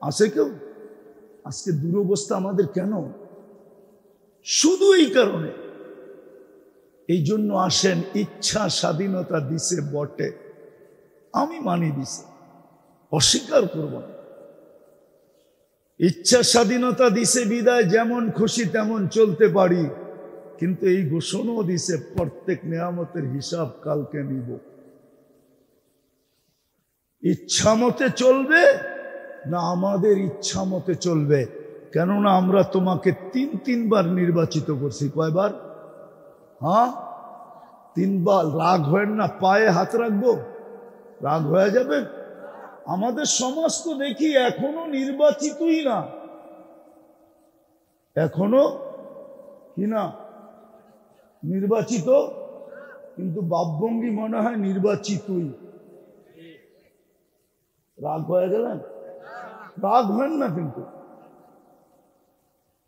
আছে কেউ? আজকে দুরবস্থা আমাদের কেন? শুধু এই কারণে। এই জন্য আসেন, ইচ্ছা স্বাধীনতা দিছে বটে, আমি মানি দিছে, অস্বীকার করব না। ইচ্ছা স্বাধীনতা দিছে বিদায় যেমন খুশি তেমন চলতে পারি, কিন্তু এই ঘোষণাও দিছে প্রত্যেক নিয়ামতের হিসাব কালকে নিব। ইচ্ছা মতে চলবে না আমাদের ইচ্ছা মতে চলবে? কেননা আমরা তোমাকে 3 বার নির্বাচিত করছি। কয়বার? 3 বার। রাগ হয় না, পায়ে হাত রাখবো, রাগ হয়ে যাবে? আমাদের সমাজ তো দেখি এখনো নির্বাচিতই না, এখনো কি না নির্বাচিত, কিন্তু বাপভঙ্গি মনে হয় নির্বাচিতই। রাগ হয়ে গেলেন? রাগ হয় না, কিন্তু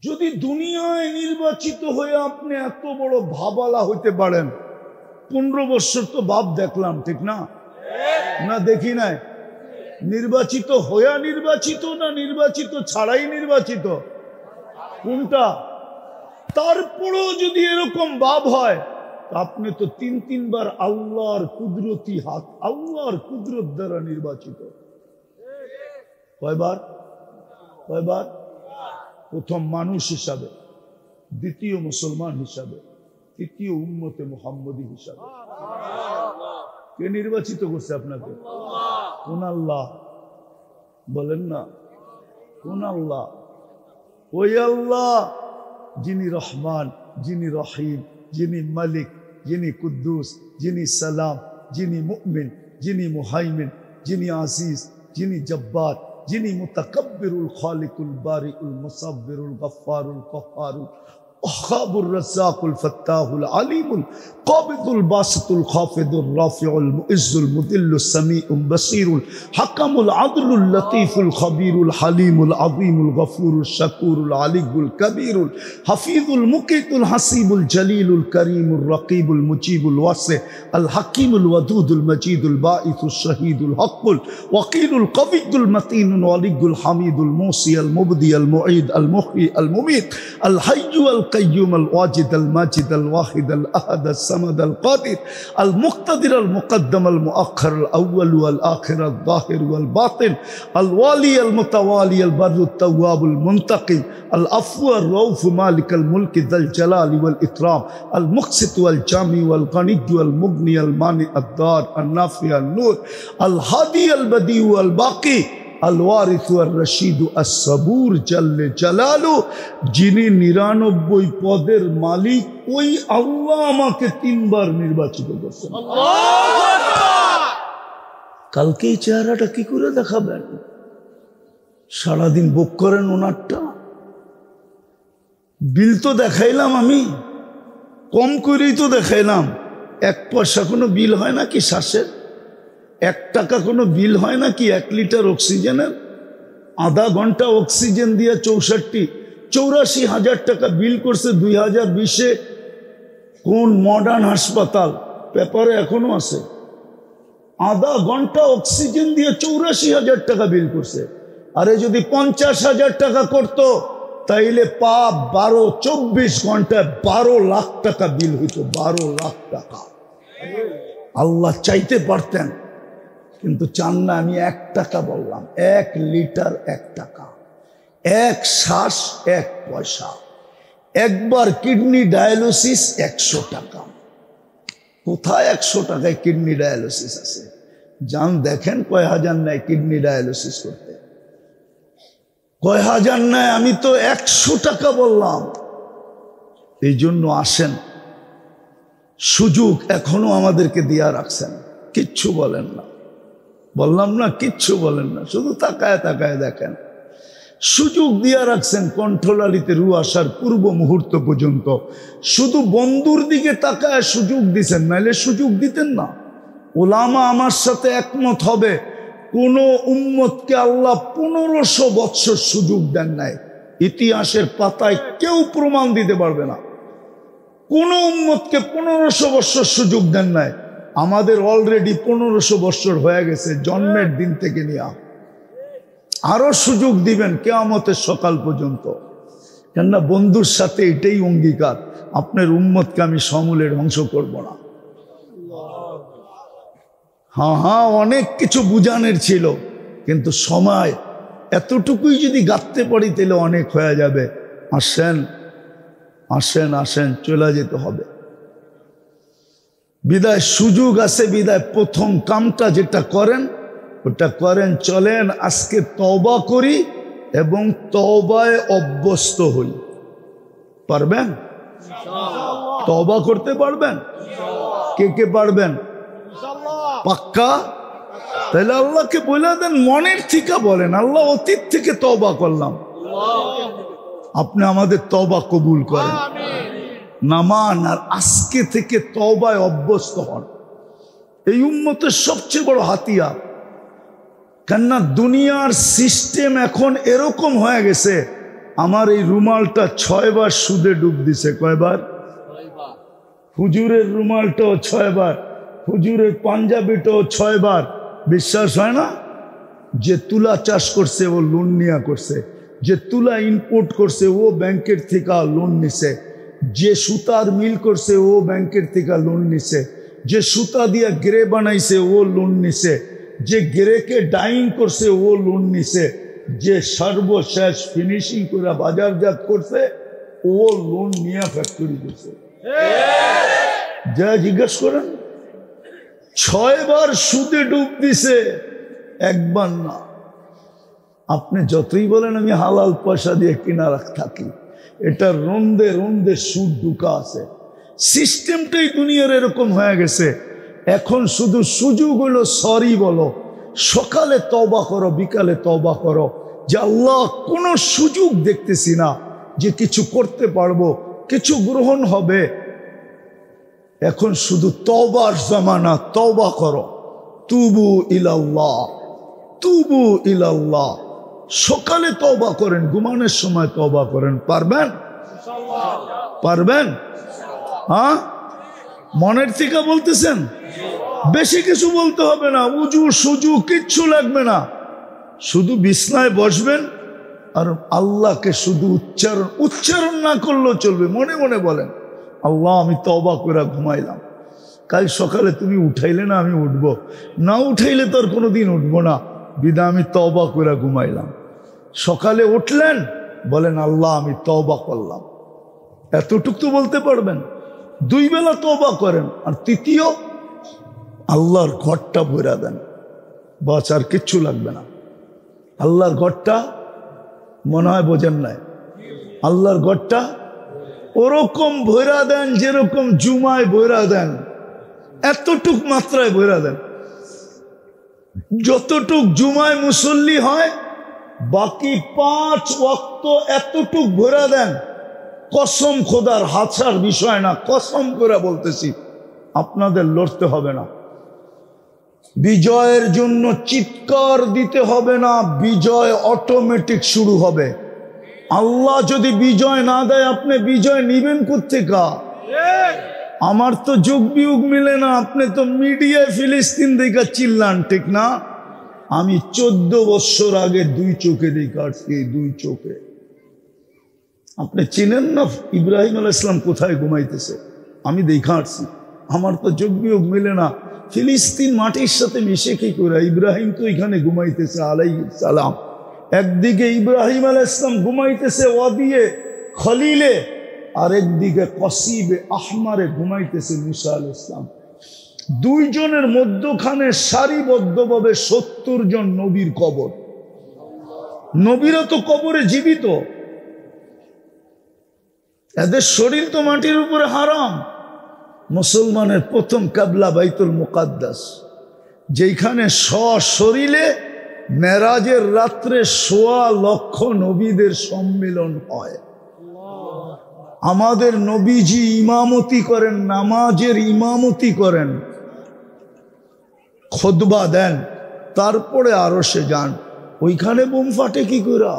যদি দুনিয়ায় নির্বাচিত হয়ে আপনি এত বড় ভাবালা হইতে পারেন, 15 বছর তো বাপ দেখলাম, ঠিক না? না দেখি নাই? নির্বাচিত হইয়া নির্বাচিত না নির্বাচিত ছাড়াই নির্বাচিত? কোনটা? তারপরেও যদি এরকম ভাব হয়, আপনি তো 3 বার আল্লাহর কুদরতি হাত, আল্লাহর কুদরত দ্বারা নির্বাচিত। কয়বার? কয়বার? প্রথম মানুষ হিসাবে, দ্বিতীয় মুসলমান হিসাবে, তৃতীয় উম্মতে মুহাম্মদী হিসাবে। কে নির্বাচিত করছে আপনাকে? কোন আল্লাহ? বলেন না, কোন আল্লাহ? ওই আল্লাহ যিনি রহমান, যিনি রহিম, যিনি মালিক, যিনি কুদ্দুস, যিনি সালাম, যিনি মুমিন, যিনি মুহাইমিন, যিনি আজিজ, যিনি জব্বার, যিনি মুতাকাব্বিরুল খালিকুল বারিউল মুসাব্বিরুল গফফারুল কহ্হারুল ওয়াহাবুর রাজ্জাকুল ফাত্তাহুল আলিমুল কাবিদুল বাসিতুল খাফিদুর রাফিউল মুইজ্জুল মুদিল্লুস সামিউল বাসীরুল হাকামুল আদলুল লতীফুল খবীরুল হালিমুল আযীমুল গফুরুল শাকুরুল আলিয়ুল কবীরুল হাফিজুল মুকিতুল হাসিবুল জলিলুল করিমুর রকিবুল মুজিবুল ওয়াসি আল হাকিমুল ওয়াদুদুল মজিদুল বাঈসুশ শহীদুল হকুল ওয়াকিলুল কবিয়ুল মতিনুল ওয়ালিয়ুল হামিদুল মুসি আল মুবদি আল মুঈদ আল মুহয়ি আল মুমীত আল হাইয়্যু আল কাইয়্যুম আল ওয়াজিদ আল মাজিদ আল ওয়াহিদ আল আহাদ আল সামাদ আল কাদির আল মুক্তাদির আল মুকদ্দম আল মুআখ্খার আল আউয়াল ওয়াল আখির আল যাহির ওয়াল বাতিন আল ওয়ালি আল মুতাওয়ালি আল বাররু আত তাওয়াবুল মুনতাকিম আল আফু আর রাউফ মালিক আল মুলক যাল জালালি ওয়াল ইকরাম আল মুকসিত ওয়াল জামি ওয়াল গনি ওয়াল মুগনি আল মানি আদ দার আল নাফি আল নূর আল হাদি আল বদি ওয়াল বাকি আল ওয়ারিস ওয়ার রশিদ আস সাবুর জাল্লে জালালু, যিনি 99 পদের মালিক ওই আল্লাহ আমাকে 3 বার নির্বাচিত করেছেন। কালকে এই চেহারাটা কি করে দেখাবেন? সারাদিন বুক করেন ওনারটা। বিল তো দেখাইলাম, আমি কম করেই তো দেখাইলাম। 1 পয়সা কোনো বিল হয় না কি শ্বাসের? 1 টাকা কোনো বিল হয় না কি 1 লিটার অক্সিজেনের? আধা ঘন্টা অক্সিজেন দিয়ে 84,000 টাকা বিল করছে 2020-এ। কোন মডার্ন হাসপাতাল? পেপারে এখনো আছে। আধা ঘন্টা অক্সিজেন দিয়ে 84,000 টাকা বিল করছে। আরে যদি 50,000 টাকা করতো তাইলে 24 ঘন্টায় 12 লাখ টাকা বিল হইতো। 12 লাখ টাকা আল্লাহ চাইতে পারতেন, কিন্তু চান না। আমি 1 টাকা বললাম। 1 লিটার 1 টাকা, 1 শ্বাস 1 পয়সা, একবার কিডনি ডায়ালিসিস 100 টাকা। কোথায় 100 টাকায় কিডনি ডায়ালিসিস আছে? যান দেখেন কয় হাজার নেয় কিডনি ডায়ালিসিস করতে, কয় হাজার নেয়। আমি তো 100 টাকা বললাম। এই জন্য আসেন, সুযোগ এখনো আমাদেরকে দিয়া রাখছেন, কিচ্ছু বলেন না। বললাম না, কিচ্ছু বলেন না, শুধু তাকায় তাকায় দেখেন। সুযোগ দিয়া রাখছেন কণ্ঠলালিতে রু আসার পূর্ব মুহূর্ত পর্যন্ত। শুধু বন্ধুর দিকে তাকায় সুযোগ দিছেন, নাইলে সুযোগ দিতেন না। ওলামা আমার সাথে একমত হবে, কোন উম্মতকে আল্লাহ 1500 বৎসর সুযোগ দেন নাই। ইতিহাসের পাতায় কেউ প্রমাণ দিতে পারবে না কোন উম্মতকে 1500 বৎসর সুযোগ দেন নাই। আমাদের অলরেডি 1500 বৎসর হয়ে গেছে, জন্মের দিন থেকে নিয়ে। আরো সুযোগ দিবেন কিয়ামতের সকাল পর্যন্ত। কেননা বন্ধুর সাথে এটাই অঙ্গীকার, আপনার উম্মতকে আমি সমূলে ধ্বংস করব না। হ্যাঁ, অনেক কিছু বুঝানোর ছিল, কিন্তু সময় এতটুকুই যদি গাঁথতে পারি তাহলে অনেক হয়ে যাবে। আসেন আসেন আসেন, চলে যেতে হবে। বিদায় সুযোগ আছে, বিদায় প্রথম কামটা যেটা করেন ওটা করেন। চলেন আজকে তওবা করি এবং তওবায় অভ্যস্ত হই। পারবেন? তওবা করতে পারবেন? কে কে পারবেন? পাক্কা? তাহলে আল্লাহকে বলে দেন, মনের থেকে বলেন, আল্লাহ অতীত থেকে তওবা করলাম, আপনি আমাদের তওবা কবুল করেন। নামান আর আজকে থেকে তওবায় অভ্যস্ত হন। এই উম্মতের সবচেয়ে বড় হাতিয়ার। কেননা দুনিয়ার সিস্টেম এখন এরকম হয়ে গেছে, আমার এই রুমালটা 6 বার সুদে ডুব দিছে। কয়বার? হুজুরের রুমালটাও 6 বার, হুজুরের পাঞ্জাবিটাও 6 বার। বিশ্বাস হয় না? যে তুলা চাষ করছে ও লোন নিয়া করছে, যে তুলা ইম্পোর্ট করছে ও ব্যাংকের থেকে লোন নিছে, যে সুতার মিল করছে ও ব্যাংকের থেকে লোন নিছে, যে সুতা দিয়া গ্রে বানাইছে ও লোন নিছে, যে গ্রেকে ডাইং করছে ও লোন নিছে, যে সর্বশেষ ফিনিশিং করে বাজারজাত করছে ও লোন নিয়ে ফ্যাক্টরি করছে। যা জিজ্ঞেস করেন, 6 বার সুদে ডুব দিছে, একবার না। আপনি যতই বলেন আমি হালাল পয়সা দিয়ে কিনা থাকি, এটা রন্দে রন্দে সুদ ঢুকা আছে। সিস্টেমটাই দুনিয়ার এরকম হয়ে গেছে। এখন শুধু সুযোগ হলো সরি বলো, সকালে তওবা করো, বিকালে তওবা করো, যে আল্লাহ কোনো সুযোগ দেখতেছি না যে কিছু করতে পারবো, কিছু গ্রহণ হবে। এখন শুধু তওবার জামানা, তওবা করো। তুবু ইলাল্লাহ, তুবু ইলাল্লাহ। সকালে তওবা করেন, ঘুমানোর সময় তওবা করেন। পারবেন? পারবেন? হ্যাঁ, মনের থেকে বলতেছেন? বেশি কিছু বলতে হবে না, উজু সুজু কিচ্ছু লাগবে না। শুধু বিছনায় বসবেন আর আল্লাহকে শুধু উচ্চারণ না করলেও চলবে। মনে মনে বলেন, আল্লাহ আমি তওবা করে ঘুমাইলাম, কাল সকালে তুমি উঠাইলে না আমি উঠব, না উঠাইলে তো আর কোনোদিন উঠবো না, বিদা আমি তওবা করে ঘুমাইলাম। সকালে উঠলেন, বলেন আল্লাহ আমি তওবা করলাম। এতটুক তো বলতে পারবেন। 2 বেলা তওবা করেন। আর তৃতীয়, আল্লাহর ঘরটা ভরা দেন, বাস আর কিচ্ছু লাগবে না। আল্লাহর ঘরটা মনে হয় বোঝেন নাই, আল্লাহর ঘরটা ওরকম ভরা দেন যেরকম জুমায় ভরা দেন, এতটুক মাত্রায় ভরা দেন। যতটুক জুমায় মুসল্লি হয় বাকি 5 ওয়াক্ত এতটুক ভরা দেন। কসম খোদার, হাসার বিষয় না, কসম করে বলতেছি, আপনাদের লড়তে হবে না। বিজয়ের জন্য চিৎকার দিতে হবে না, বিজয় অটোমেটিক শুরু হবে। আল্লাহ যদি বিজয় না দেয় আপনি বিজয় নিবেন কোত্থেকে? আমার তো যুগ বিয়োগ মিলে না, আপনি তো মিডিয়ায় ফিলিস্তিন দেখা চিল্লান, ঠিক না? আমি 14 বছর আগে 2 চোখে দেখাচ্ছি, 2 চোখে। আপনি চিনেন না ইব্রাহিম আলাইহিস সালাম কোথায় ঘুমাইতেছে? আমি দেখাচ্ছি। আমার তো যোগ বিয়োগ মিলে না, ফিলিস্তিন মাটির সাথে মিশে কি করে? ইব্রাহিম তো এখানে ঘুমাইতেছে আলাইহিস সালাম, একদিকে ইব্রাহিম আলাইহিস সালাম ঘুমাইতেছে ওয়াদিয়ে খলিলে, আর একদিকে কসিবে আহমারে ঘুমাইতেছে মুসা আলাইহিস সালাম। 2 জনের মধ্যখানে সারিবদ্ধভাবে 70 জন নবীর কবর। নবীরা তো কবরে জীবিত, এদের শরীর তো মাটির উপরে হারাম। মুসলমানের প্রথম কিবলা বাইতুল মুকাদ্দাস, যেখানে সশরীরে মেরাজের রাত্রে 1.25 লক্ষ নবীদের সম্মিলন হয়। আমাদের নবীজি ইমামতি করেন, নামাজের ইমামতি করেন, খুতবা দেন, তারপরে আরশে যান। ওইখানে বোম ফাটে কি করে?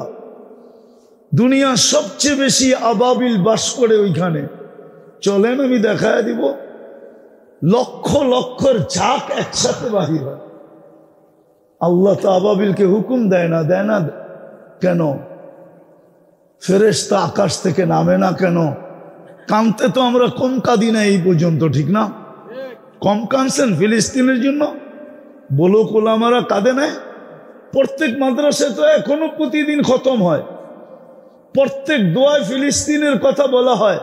দুনিয়ার সবচেয়ে বেশি আবাবিল বাস করে ওইখানে। চলেন আমি দেখায় দিব, লক্ষ লক্ষর ঝাঁক একসাথে বাহির হয়। আল্লাহ তো আবাবিলকে হুকুম দেয় না, দেয় না কেন? ফেরেশতা আকাশ থেকে নামে না কেন? কানতে তো আমরা কম কাঁদি না এই পর্যন্ত, ঠিক না? কম কানছেন ফিলিস্তিনের জন্য? বলো কোলামারা কাঁদে নাই? প্রত্যেক মাদ্রাসায় তো এখনো প্রতিদিন খতম হয়, প্রত্যেক দোয়ায় ফিলিস্তিনের কথা বলা হয়,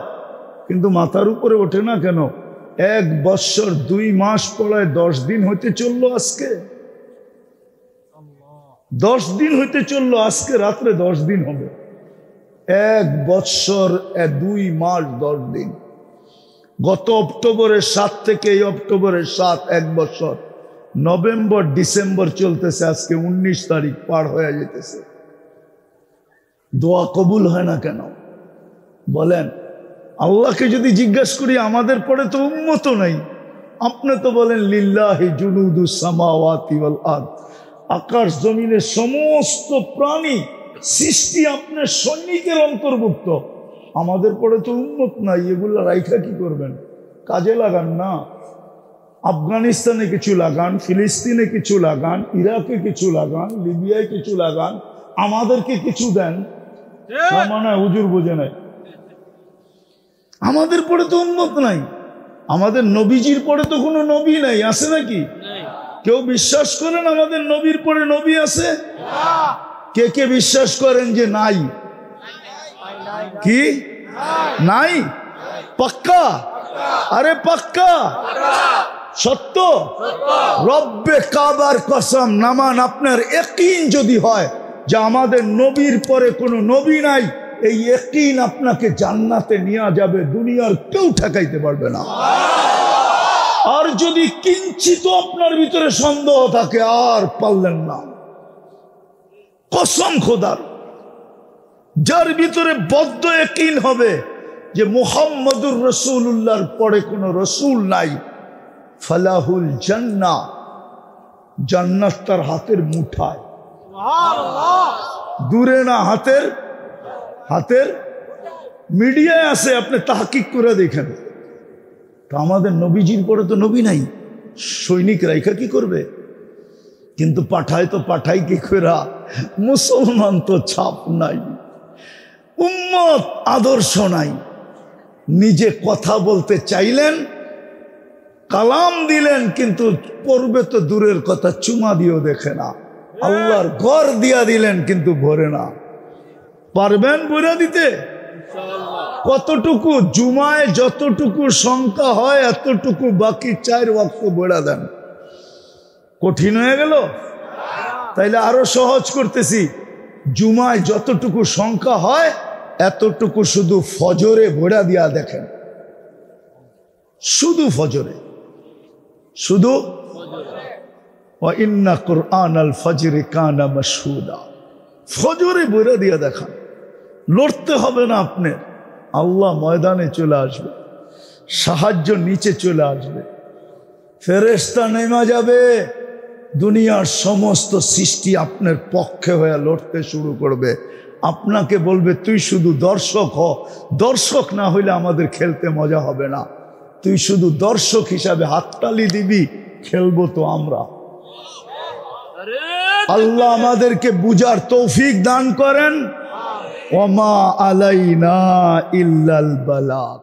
কিন্তু মাথার উপরে ওঠে না কেন? 1 বৎসর 2 মাস পড়ায় 10 দিন হইতে চললো, আজকে 10 দিন হইতে চললো, আজকে রাত্রে 10 দিন হবে। 1 বৎসর 2 মাস 10 দিন। গত অক্টোবরের 7 থেকে এই অক্টোবরের 7 1 বছর। নভেম্বর ডিসেম্বর চলতেছে, আজকে 19 তারিখ পার হয়ে যেতেছে। দোয়া কবুল হয় না কেন বলেন? আল্লাহকে যদি জিজ্ঞাসা করি, আমাদের পরে তো উম্মত নাই। আপনি তো বলেন লিল্লাহি জুনুদুস সামাওয়াতি ওয়াল আরদ, আকাশ জমিনের সমস্ত প্রাণী সৃষ্টি আপনার সৈনিকের অন্তর্ভুক্ত। আমাদের পরে তো উম্মত নাই, এগুলো রাইখা কি করবেন? কাজে লাগান না। আফগানিস্তানে কিছু লাগান, ফিলিস্তিনে কিছু লাগান, ইরাকে কিছু লাগান, লিবিয়ায় কিছু লাগান, আমাদেরকে কিছু দেন। মানে হুজুর বোঝে নাই, আমাদের পরে তো উম্মত নাই। আমাদের নবীজির পরে তো কোনো নবী নাই, আছে নাকি? কেউ বিশ্বাস করেন আমাদের নবীর পরে নবী আছে? কে কে বিশ্বাস করেন যে নাই? কি নাই? পাক্কা? আরে পাক্কা, সত্য? রব্বে কাবার কসম, নামান আপনার ইয়াকিন যদি হয় যে আমাদের নবীর পরে কোনো নবী নাই, এই ইয়াকিন আপনাকে জান্নাতে নিয়ে যাবে, দুনিয়ার কেউ ঠেকাইতে পারবে না। আর যদি কিঞ্চিত আপনার ভিতরে সন্দেহ থাকে, আর পারলেন না। কসম খোদার, যার ভিতরে বদ্ধ ইয়াকিন হবে যে মুহাম্মদুর রাসূলুল্লাহর পরে কোনো রসুল নাই, ফালাহুল জান্নাহ, জান্নাত তার হাতের মুঠায়, দূরে না, হাতের হাতের মিডিয়ায় আছে, আপনি তাহকিক করে দেখেন। তো আমাদের নবীজির পরে তো নবী নাই, সৈনিক রাইখা কি করবে? কিন্তু পাঠায় তো পাঠাই কি করে? মুসলমান তো ছাপ নাই, উম্মত আদর্শ নাই। নিজে কথা বলতে চাইলেন, কালাম দিলেন, কিন্তু পড়বে তো দূরের কথা, চুমা দিয়েও দেখে না। আল্লাহর ঘর দিয়া দিলেন কিন্তু ভরে না। পারবেন ভরে দিতে? কতটুকু? জুমায় যতটুকু সংখ্যা হয় এতটুকু বাকি 4 ওয়াক্ত ভরে দেন। কঠিন হয়ে গেল? তাইলে আরো সহজ করতেছি, জুমায় যতটুকু সংখ্যা হয় এতটুকু শুধু ফজরে ভরে দিয়া দেখেন, শুধু ফজরে, শুধু ওয়া ইন্না কুরআনাল ফজরি কানা মাশহুদা, ফজরে ভরে দিয়া দেখান। লড়তে হবে না আপনার, আল্লাহ ময়দানে চলে আসবে, সাহায্য নিচে চলে আসবে, ফেরেশতা নেমে যাবে, দুনিয়ার সমস্ত সৃষ্টি আপনার পক্ষে হয়ে লড়তে শুরু করবে। আপনাকে বলবে তুই শুধু দর্শক হ, দর্শক না হইলে আমাদের খেলতে মজা হবে না, তুই শুধু দর্শক হিসাবে হাততালি দিবি, খেলবো তো আমরা। আল্লাহ আমাদেরকে বুঝার তৌফিক দান করেন। ওমা আলাইনা ইল্লাল বালাগ।